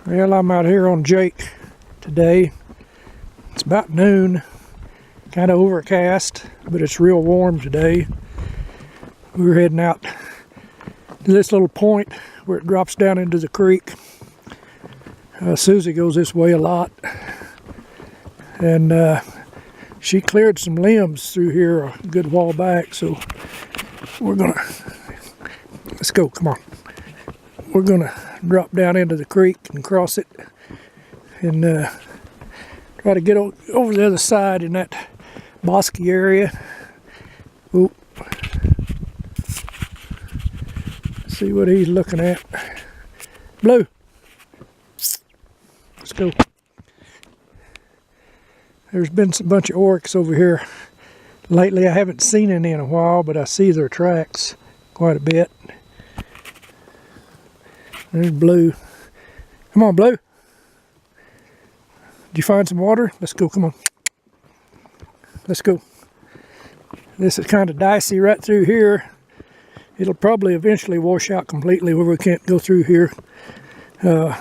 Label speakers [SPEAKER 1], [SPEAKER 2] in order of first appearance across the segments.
[SPEAKER 1] Well, I'm out here on Jake today. It's about noon, kind of overcast, but it's real warm today. We're heading out to this little point where it drops down into the creek. Susie goes this way a lot, and she cleared some limbs through here a good while back, so we're gonna, let's go, come on. We're gonna drop down into the creek and cross it and try to get over the other side in that bosky area. Oop. See what he's looking at. Blue. Let's go. There's been a bunch of oryx over here lately. I haven't seen any in a while, but I see their tracks quite a bit. There's Blue. Come on, Blue. Did you find some water? Let's go, come on. Let's go. This is kind of dicey right through here. It'll probably eventually wash out completely where we can't go through here. But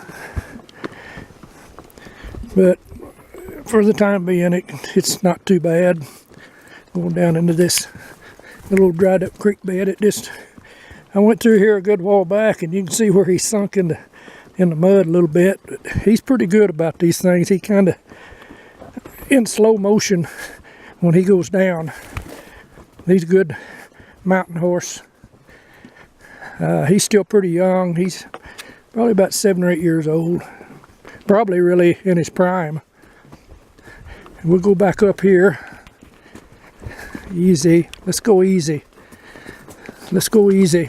[SPEAKER 1] for the time being, it's not too bad. Going down into this little dried up creek bed. I went through here a good while back, and you can see where he's sunk in the mud a little bit. But he's pretty good about these things. He kind of in slow motion when he goes down. He's a good mountain horse. He's still pretty young. He's probably about 7 or 8 years old. Probably really in his prime. And we'll go back up here. Easy. Let's go easy. Let's go easy.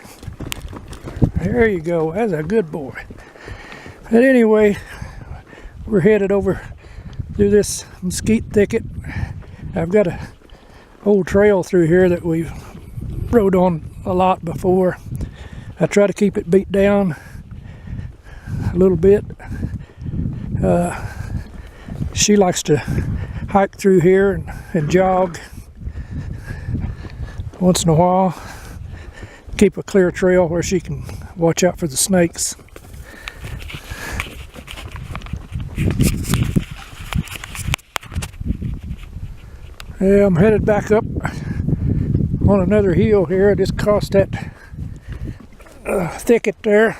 [SPEAKER 1] There you go. That's a good boy. But anyway, we're headed over through this mesquite thicket. I've got a old trail through here that we've rode on a lot before. I try to keep it beat down a little bit. She likes to hike through here and jog once in a while. Keep a clear trail where she can watch out for the snakes. Yeah, I'm headed back up on another hill here. I just crossed that thicket there.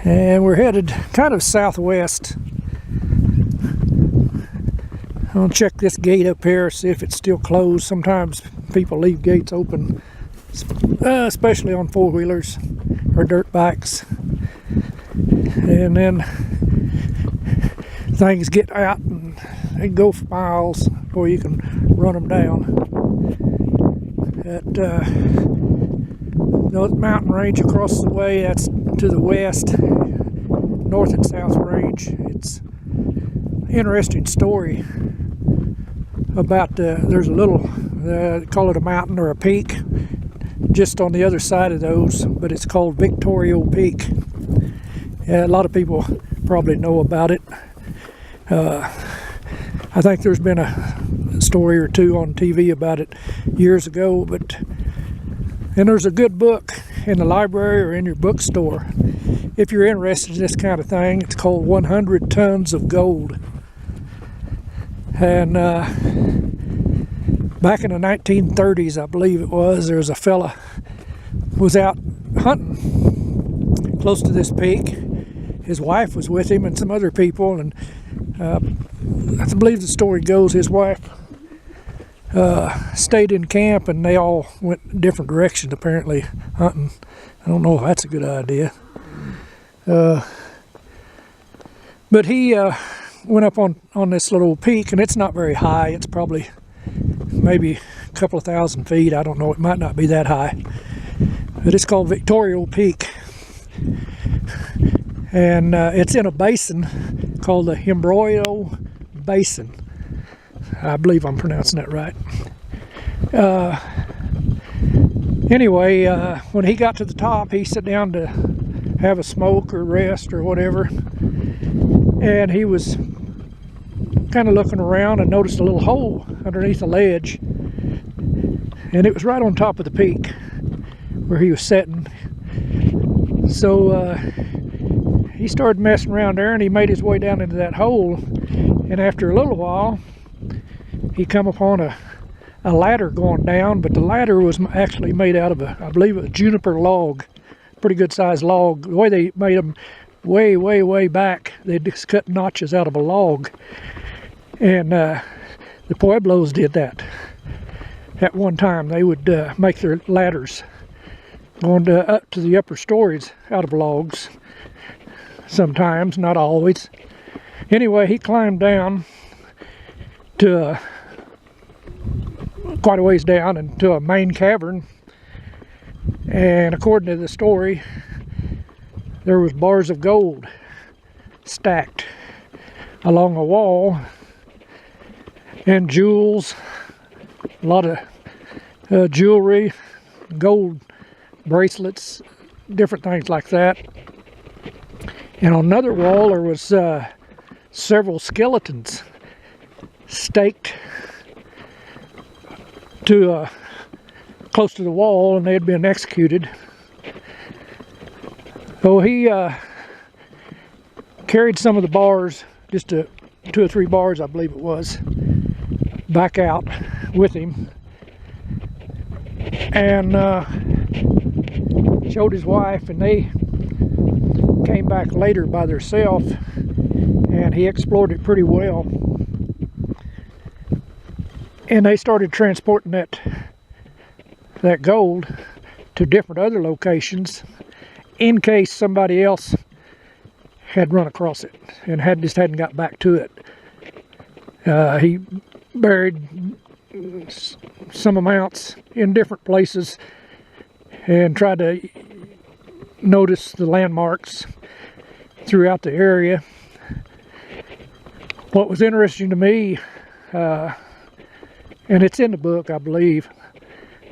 [SPEAKER 1] And we're headed kind of southwest. I'll check this gate up here, see if it's still closed. Sometimes people leave gates open, especially on four-wheelers or dirt bikes. And then things get out and they go for miles before you can run them down. That the mountain range across the way, that's to the west, north and south range. It's an interesting story about there's a little, call it a mountain or a peak, just on the other side of those, but it's called Victorio Peak. Yeah, a lot of people probably know about it. I think there's been a story or two on TV about it years ago, and there's a good book in the library or in your bookstore if you're interested in this kind of thing. It's called 100 Tons of Gold. And back in the 1930s, I believe it was, there was a fella was out hunting close to this peak. His wife was with him and some other people, and I believe the story goes his wife stayed in camp and they all went different directions apparently hunting. I don't know if that's a good idea. But he went up on this little peak, and it's not very high. It's probably maybe a couple of thousand feet. I don't know. It might not be that high. But it's called Victorio Peak. And it's in a basin called the Homestead Basin. I believe I'm pronouncing that right. Anyway, when he got to the top, he sat down to have a smoke or rest or whatever. And he was kind of looking around and noticed a little hole underneath the ledge. And it was right on top of the peak where he was sitting. So he started messing around there, and he made his way down into that hole. And after a little while, he come upon a ladder going down, but the ladder was actually made out of I believe a juniper log, pretty good sized log. The way they made them way back, they just cut notches out of a log. And the Pueblos did that at one time. They would make their ladders going up to the upper stories out of logs, sometimes, not always. Anyway, he climbed down to quite a ways down into a main cavern, and according to the story, there was bars of gold stacked along a wall, and jewels, a lot of jewelry, gold bracelets, different things like that. And on another wall there was several skeletons staked to close to the wall, and they had been executed. So he carried some of the bars, just 2 or 3 bars I believe it was, back out with him, and showed his wife, and they came back later by themselves, and he explored it pretty well, and they started transporting that gold to different other locations in case somebody else had run across it and just hadn't got back to it. He buried some amounts in different places and tried to notice the landmarks throughout the area. What was interesting to me, and it's in the book I believe,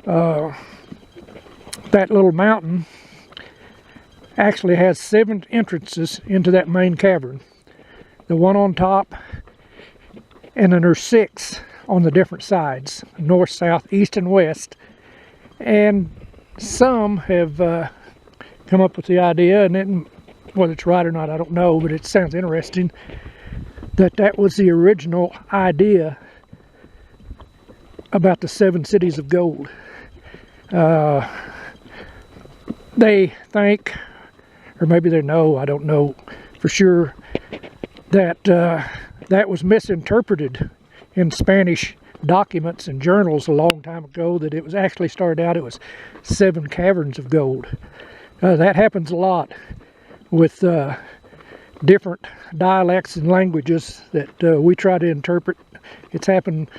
[SPEAKER 1] that little mountain actually has 7 entrances into that main cavern. The one on top, and then there's 6 on the different sides, north, south, east, and west. And some have come up with the idea, and whether it's right or not I don't know, but it sounds interesting, that was the original idea about the 7 cities of gold. They think, or maybe they know, I don't know for sure, that that was misinterpreted in Spanish documents and journals a long time ago, that it was actually started out, it was 7 caverns of gold. That happens a lot with different dialects and languages that we try to interpret. It's happened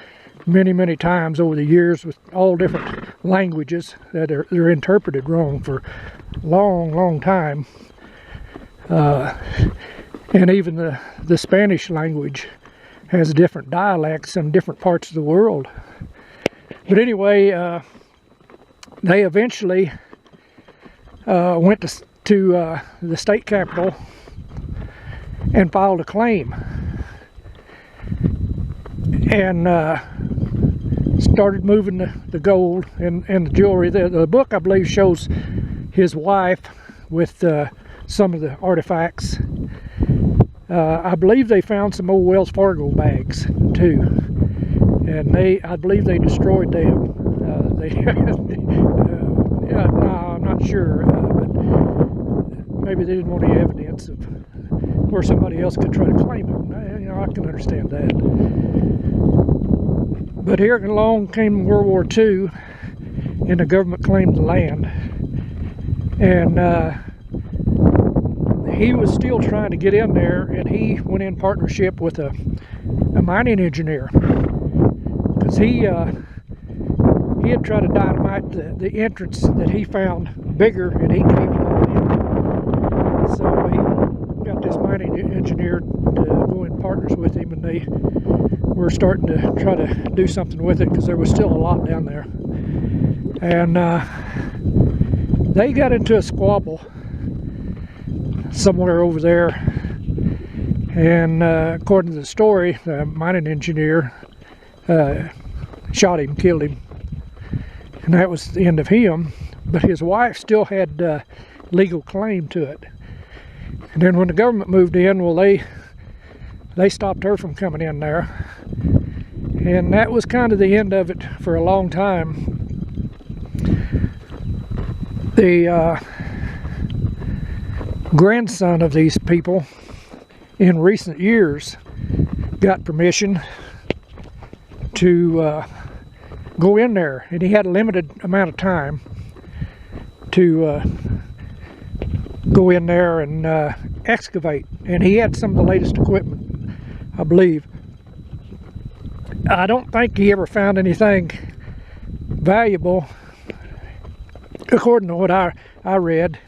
[SPEAKER 1] many times over the years with all different languages that they're interpreted wrong for a long time. And even the Spanish language has different dialects in different parts of the world. But anyway, they eventually went to the state capitol and filed a claim, and started moving the gold and the jewelry. The book, I believe, shows his wife with some of the artifacts. I believe they found some old Wells Fargo bags too, and I believe they destroyed them. No, I'm not sure, but maybe they didn't want any evidence of where somebody else could try to claim it. You know, I can understand that. But here along came World War II, and the government claimed the land, and he was still trying to get in there, and he went in partnership with a mining engineer, because he had tried to dynamite the entrance that he found bigger, and he came along in. So he got this mining engineer to go in partners with him, and they were starting to try to do something with it, because there was still a lot down there. And they got into a squabble somewhere over there, and according to the story, the mining engineer shot him, killed him, and that was the end of him. But his wife still had legal claim to it, And then when the government moved in, well, they stopped her from coming in there. And that was kind of the end of it for a long time. The grandson of these people in recent years got permission to go in there, and he had a limited amount of time to go in there and excavate, and he had some of the latest equipment, I believe. I don't think he ever found anything valuable, according to what I read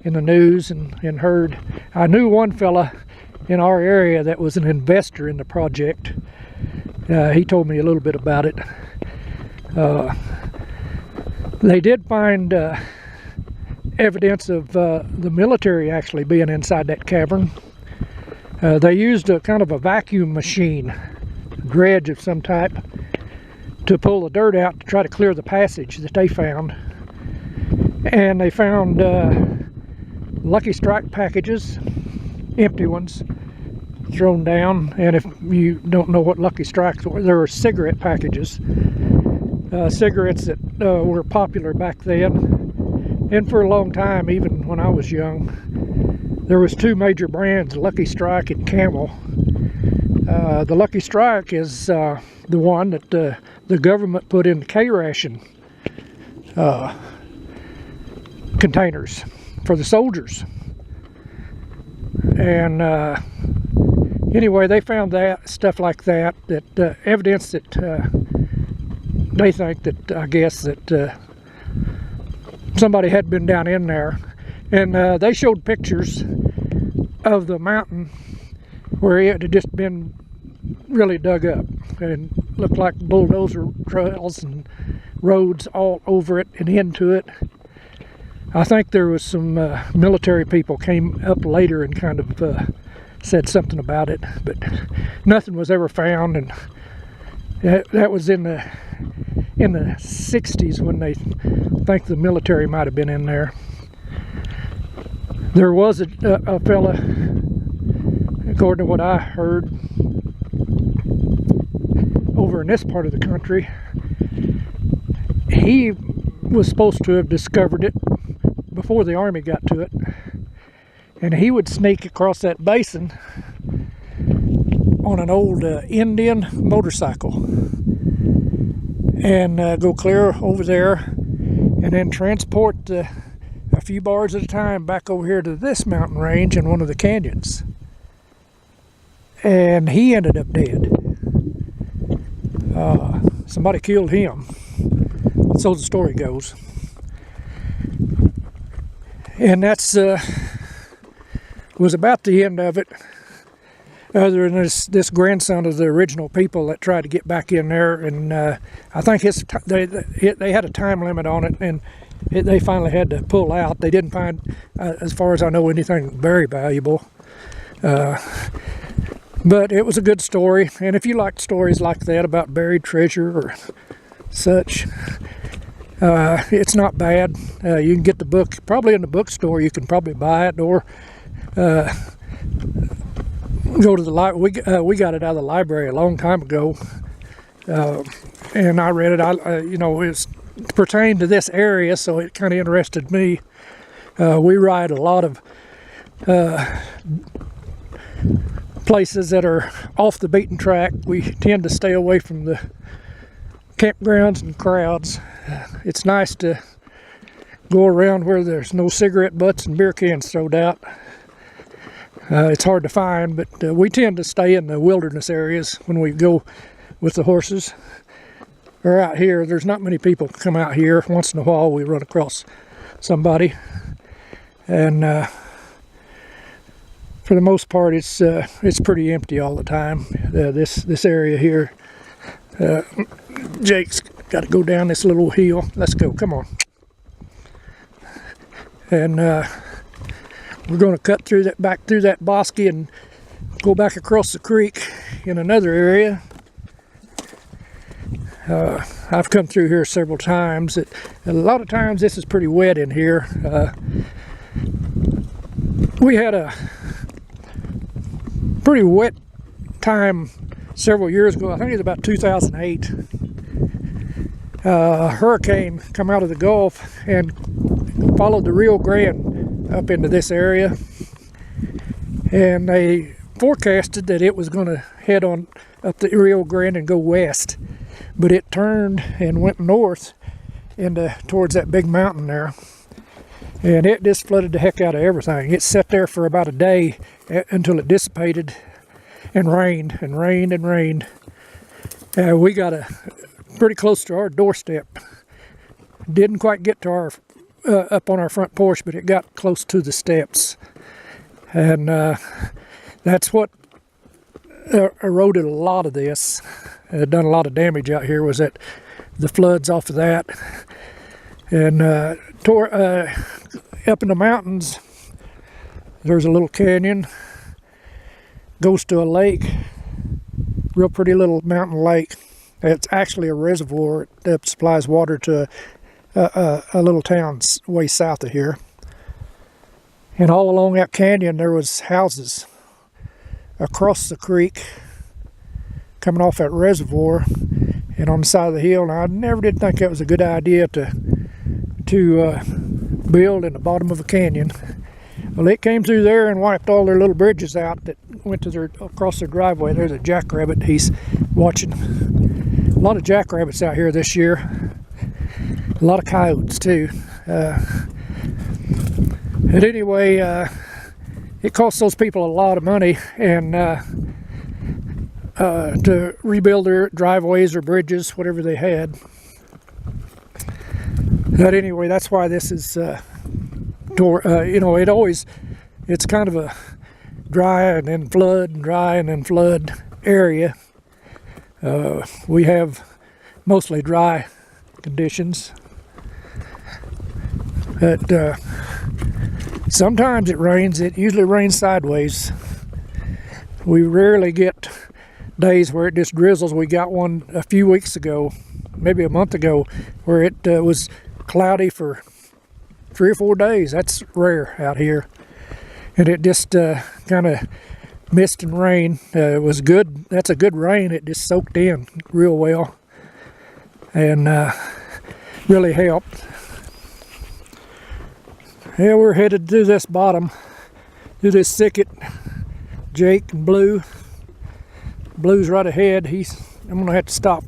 [SPEAKER 1] in the news and heard. I knew one fella in our area that was an investor in the project. He told me a little bit about it. They did find evidence of the military actually being inside that cavern. They used a kind of a vacuum machine, dredge of some type, to pull the dirt out to try to clear the passage that they found. And they found Lucky Strike packages, empty ones, thrown down. And if you don't know what Lucky Strikes were, there were cigarette packages, cigarettes that were popular back then. And for a long time, even when I was young, there was two major brands, Lucky Strike and Camel. The Lucky Strike is the one that the government put in K-ration containers for the soldiers. And anyway, they found that stuff like that, evidence that they think that, I guess, that somebody had been down in there. And they showed pictures of the mountain where it had just been really dug up and looked like bulldozer trails and roads all over it and into it. I think there was some military people came up later and kind of said something about it, but nothing was ever found. And that was in the 60s when they think the military might have been in there. There was a fella, according to what I heard, over in this part of the country. He was supposed to have discovered it before the army got to it, and he would sneak across that basin on an old Indian motorcycle and go clear over there, and then transport a few bars at a time back over here to this mountain range in one of the canyons. And he ended up dead. Somebody killed him, so the story goes. And that's was about the end of it, other than this grandson of the original people that tried to get back in there. And I think they had a time limit on it, and they finally had to pull out. They didn't find, as far as I know, anything very valuable. But it was a good story, and if you like stories like that about buried treasure or such, it's not bad. You can get the book, probably in the bookstore. You can probably buy it, or go to the library. We got it out of the library a long time ago, and I read it. It pertained to this area, so it kind of interested me. We ride a lot of places that are off the beaten track. We tend to stay away from the campgrounds and crowds. It's nice to go around where there's no cigarette butts and beer cans thrown out. It's hard to find, but we tend to stay in the wilderness areas when we go with the horses. Or out here, there's not many people come out here. Once in a while we run across somebody, and for the most part, it's pretty empty all the time. This area here. Jake's got to go down this little hill. Let's go. Come on. And we're going to cut through back through that bosque and go back across the creek in another area. I've come through here several times. A lot of times this is pretty wet in here. We had pretty wet time several years ago. I think it was about 2008. A hurricane come out of the Gulf and followed the Rio Grande up into this area, and they forecasted that it was going to head on up the Rio Grande and go west, but it turned and went north into towards that big mountain there, and it just flooded the heck out of everything. It sat there for about a day until it dissipated and rained and rained and rained. We got pretty close to our doorstep. Didn't quite get to our up on our front porch, but it got close to the steps, and that's what eroded a lot of this. It done a lot of damage out here. Was that the floods off of that, and up in the mountains. There's a little canyon, goes to a lake, real pretty little mountain lake. It's actually a reservoir that supplies water to a little town way south of here. And all along that canyon there was houses across the creek coming off that reservoir and on the side of the hill. Now, I never did think that was a good idea to build in the bottom of a canyon. Well, it came through there and wiped all their little bridges out that went to across their driveway. There's a jackrabbit he's watching. A lot of jackrabbits out here this year. A lot of coyotes too. But anyway, it cost those people a lot of money and to rebuild their driveways or bridges, whatever they had. But anyway, that's why this is it's kind of a dry and then flood and dry and then flood area. We have mostly dry conditions, but sometimes it rains. It usually rains sideways. We rarely get days where it just drizzles. We got one a few weeks ago, maybe a month ago, where it was cloudy for 3 or 4 days. That's rare out here. And it just kind of mist and rain. It was good. That's a good rain. It just soaked in real well and really helped. Yeah, we're headed to this bottom, to this thicket. Jake and Blue's right ahead. I'm gonna have to stop.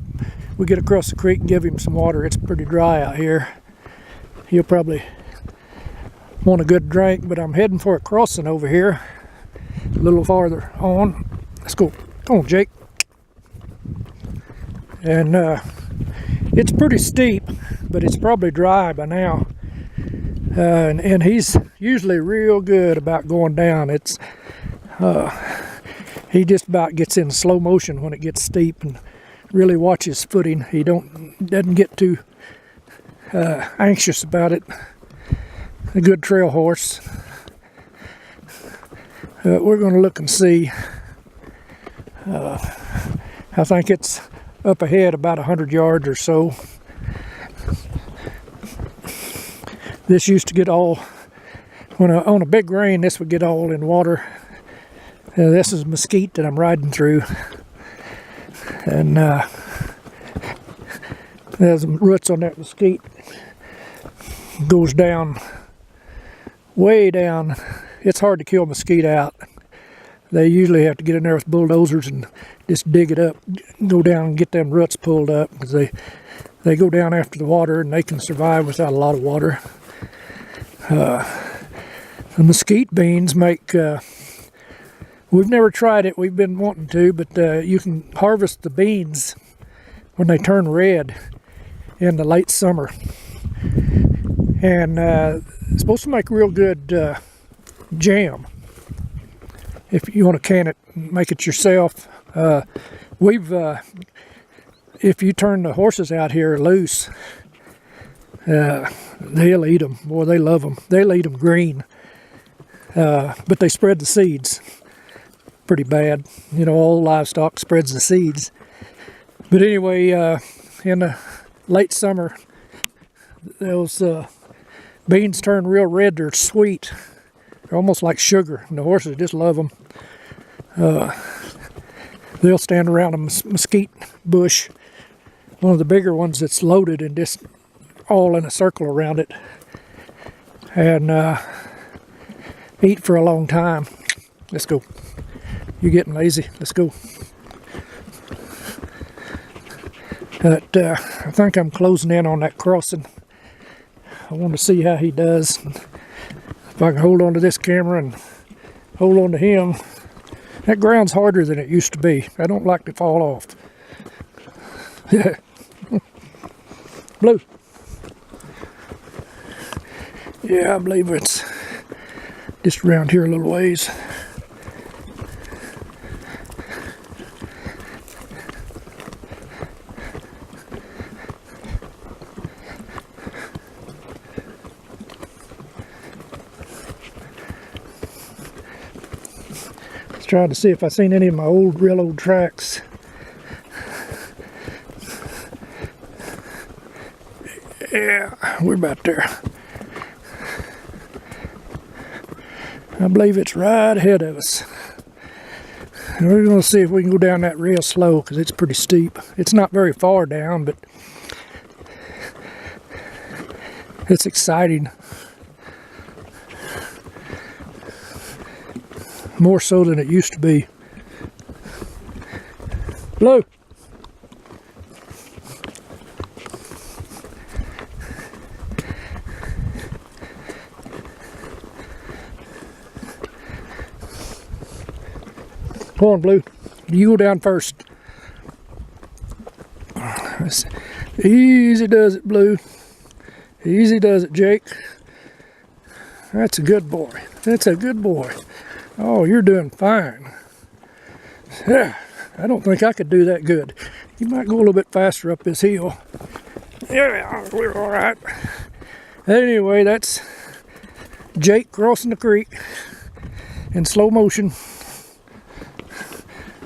[SPEAKER 1] We get across the creek and give him some water. It's pretty dry out here. He'll probably want a good drink, but I'm heading for a crossing over here a little farther on. Let's go. Come on, Jake. And it's pretty steep, but it's probably dry by now. And he's usually real good about going down. It's he just about gets in slow motion when it gets steep and really watches footing. He doesn't get too anxious about it. A good trail horse. We're going to look and see. I think it's up ahead about 100 yards or so. This used to get all, on a big rain, this would get all in water. This is mesquite that I'm riding through. And there's some roots on that mesquite. Goes down, way down. It's hard to kill mesquite out. They usually have to get in there with bulldozers and just dig it up, go down and get them roots pulled up, because they go down after the water and they can survive without a lot of water. The mesquite beans make, we've never tried it, we've been wanting to, but you can harvest the beans when they turn red in the late summer. And it's supposed to make real good jam. If you want to can it, make it yourself. If you turn the horses out here loose, they'll eat them. Boy, they love them. They'll eat them green. But they spread the seeds pretty bad. You know, all livestock spreads the seeds. But anyway, in the late summer, those beans turn real red. They're sweet. They're almost like sugar, and the horses just love them. They'll stand around a mesquite bush, one of the bigger ones that's loaded, and just all in a circle around it, and eat for a long time. Let's go. You're getting lazy. Let's go. But I think I'm closing in on that crossing. I want to see how he does. If I can hold on to this camera and hold on to him. That ground's harder than it used to be. I don't like to fall off. Blue. Yeah, I believe it's just around here a little ways. Trying to see if I seen any of my real old tracks. Yeah, we're about there. I believe it's right ahead of us. And we're going to see if we can go down that real slow, because it's pretty steep. It's not very far down, but it's exciting. More so than it used to be. Blue. Come on, Blue. You go down first. Easy does it, Blue. Easy does it, Jake. That's a good boy. That's a good boy. Oh, you're doing fine. Yeah, I don't think I could do that good. You might go a little bit faster up this hill. Yeah, we're all right. Anyway, that's Jake crossing the creek in slow motion.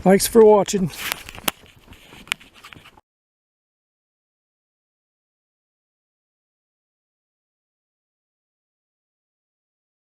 [SPEAKER 1] Thanks for watching.